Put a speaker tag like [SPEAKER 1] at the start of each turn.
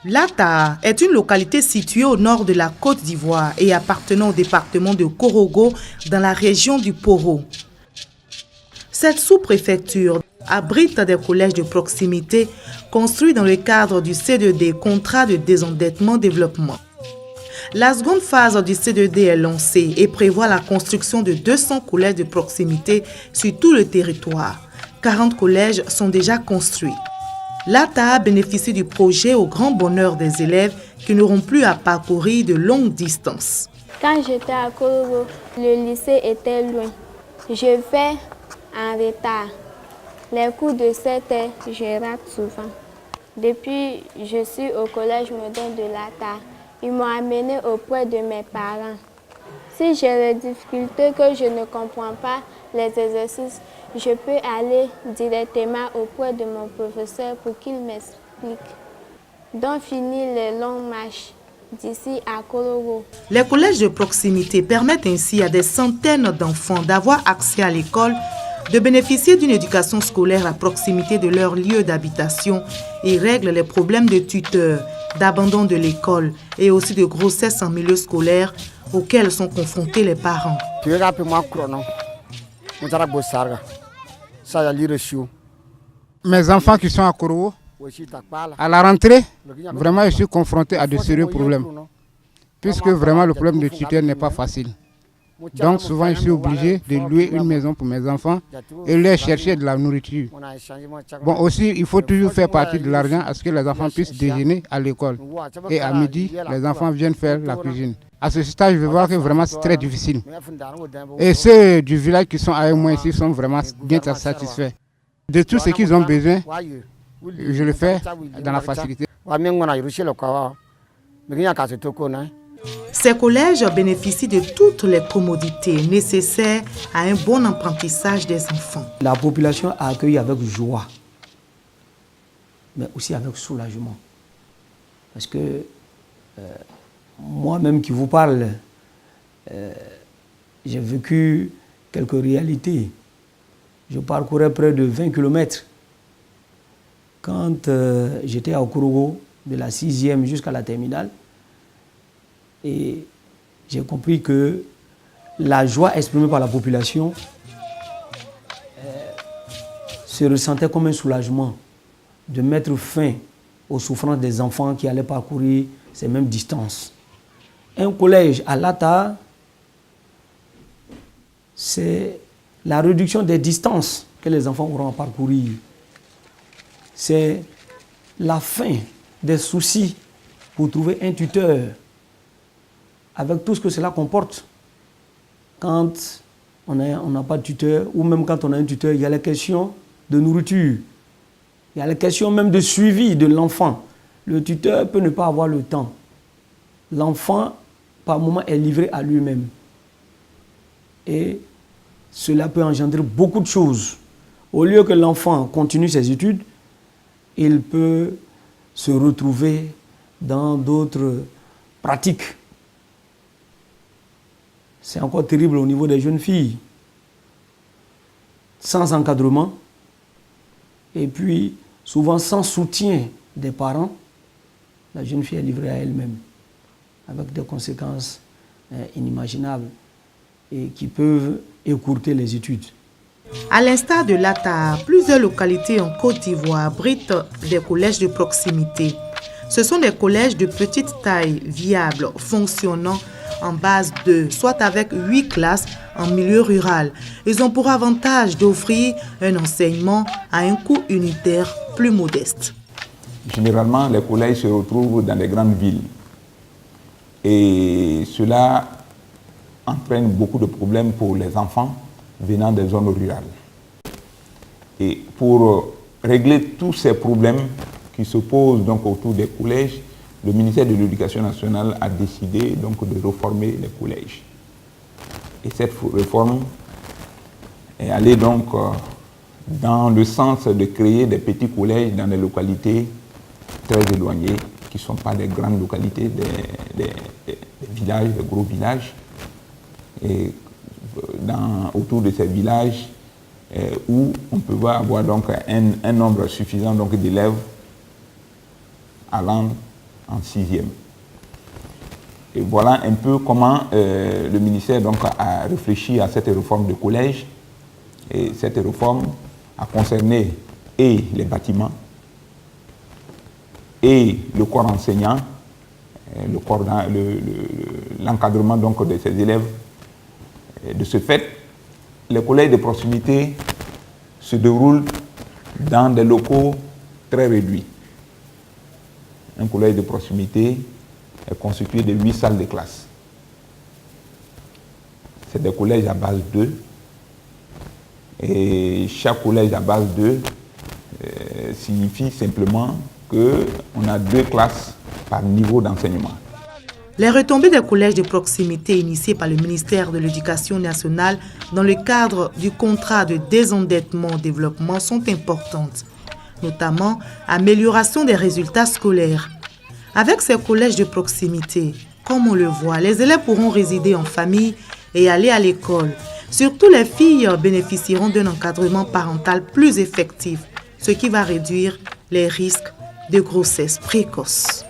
[SPEAKER 1] Lata est une localité située au nord de la Côte d'Ivoire et appartenant au département de Korogo dans la région du Poro. Cette sous-préfecture abrite des collèges de proximité construits dans le cadre du C2D, contrat de désendettement développement. La seconde phase du C2D est lancée et prévoit la construction de 200 collèges de proximité sur tout le territoire. 40 collèges sont déjà construits. Lata bénéficie du projet au grand bonheur des élèves qui n'auront plus à parcourir de longues distances.
[SPEAKER 2] Quand j'étais à Korogo, le lycée était loin. Je vais en retard. Les cours de 7 heures, je rate souvent. Depuis, je suis au collège moderne de Lata. Ils m'ont amené auprès de mes parents. Si j'ai des difficultés que je ne comprends pas les exercices, je peux aller directement auprès de mon professeur pour qu'il m'explique. Donc, fini les longues marches d'ici à Korogo.
[SPEAKER 1] Les collèges de proximité permettent ainsi à des centaines d'enfants d'avoir accès à l'école, de bénéficier d'une éducation scolaire à proximité de leur lieu d'habitation et règlent les problèmes de tuteurs, d'abandon de l'école et aussi de grossesse en milieu scolaire auxquels sont confrontés les parents.
[SPEAKER 3] Mes enfants qui sont à Korogo, à la rentrée, vraiment je suis confronté à de sérieux problèmes, puisque vraiment le problème de tuteur n'est pas facile. Donc souvent je suis obligé de louer une maison pour mes enfants et leur chercher de la nourriture. Bon aussi il faut toujours faire partie de l'argent à ce que les enfants puissent déjeuner à l'école. Et à midi, les enfants viennent faire la cuisine. À ce stade, je vais voir que vraiment c'est très difficile. Et ceux du village qui sont avec moi ici sont vraiment bien satisfaits. De tout ce qu'ils ont besoin, je le fais dans la facilité.
[SPEAKER 1] Ces collèges bénéficient de toutes les commodités nécessaires à un bon apprentissage des enfants.
[SPEAKER 4] La population a accueilli avec joie, mais aussi avec soulagement. Parce que moi-même qui vous parle, j'ai vécu quelques réalités. Je parcourais près de 20 km. Quand j'étais à Korogo, de la 6e jusqu'à la terminale, et j'ai compris que la joie exprimée par la population se ressentait comme un soulagement de mettre fin aux souffrances des enfants qui allaient parcourir ces mêmes distances. Un collège à Lata, c'est la réduction des distances que les enfants auront à parcourir. C'est la fin des soucis pour trouver un tuteur, avec tout ce que cela comporte. Quand on n'a pas de tuteur, ou même quand on a un tuteur, il y a la question de nourriture, il y a la question même de suivi de l'enfant. Le tuteur peut ne pas avoir le temps. L'enfant, par moment, est livré à lui-même. Et cela peut engendrer beaucoup de choses. Au lieu que l'enfant continue ses études, il peut se retrouver dans d'autres pratiques. C'est encore terrible au niveau des jeunes filles. Sans encadrement, et puis souvent sans soutien des parents, la jeune fille est livrée à elle-même, avec des conséquences inimaginables et qui peuvent écourter les études.
[SPEAKER 1] À l'instar de Lata, plusieurs localités en Côte d'Ivoire abritent des collèges de proximité. Ce sont des collèges de petite taille, viables, fonctionnant en base 2, soit avec 8 classes en milieu rural. Ils ont pour avantage d'offrir un enseignement à un coût unitaire plus modeste.
[SPEAKER 5] Généralement, les collèges se retrouvent dans les grandes villes. Et cela entraîne beaucoup de problèmes pour les enfants venant des zones rurales. Et pour régler tous ces problèmes qui se posent donc autour des collèges, le ministère de l'Éducation nationale a décidé donc de réformer les collèges. Et cette réforme est allée donc dans le sens de créer des petits collèges dans des localités très éloignées, qui ne sont pas des grandes localités, des villages, des gros villages. Et autour de ces villages où on peut avoir donc un nombre suffisant d'élèves allant en 6e. Et voilà un peu comment le ministère donc, a réfléchi à cette réforme de collège. Et cette réforme a concerné et les bâtiments, et le corps enseignant, l'encadrement donc de ces élèves. Et de ce fait, les collèges de proximité se déroulent dans des locaux très réduits. Un collège de proximité est constitué de 8 salles de classe. C'est des collèges à base 2. Et chaque collège à base 2 signifie simplement qu'on a 2 classes par niveau d'enseignement.
[SPEAKER 1] Les retombées des collèges de proximité initiés par le ministère de l'Éducation nationale dans le cadre du contrat de désendettement-développement sont importantes, notamment amélioration des résultats scolaires. Avec ces collèges de proximité, comme on le voit, les élèves pourront résider en famille et aller à l'école. Surtout les filles bénéficieront d'un encadrement parental plus effectif, ce qui va réduire les risques de grossesse précoce.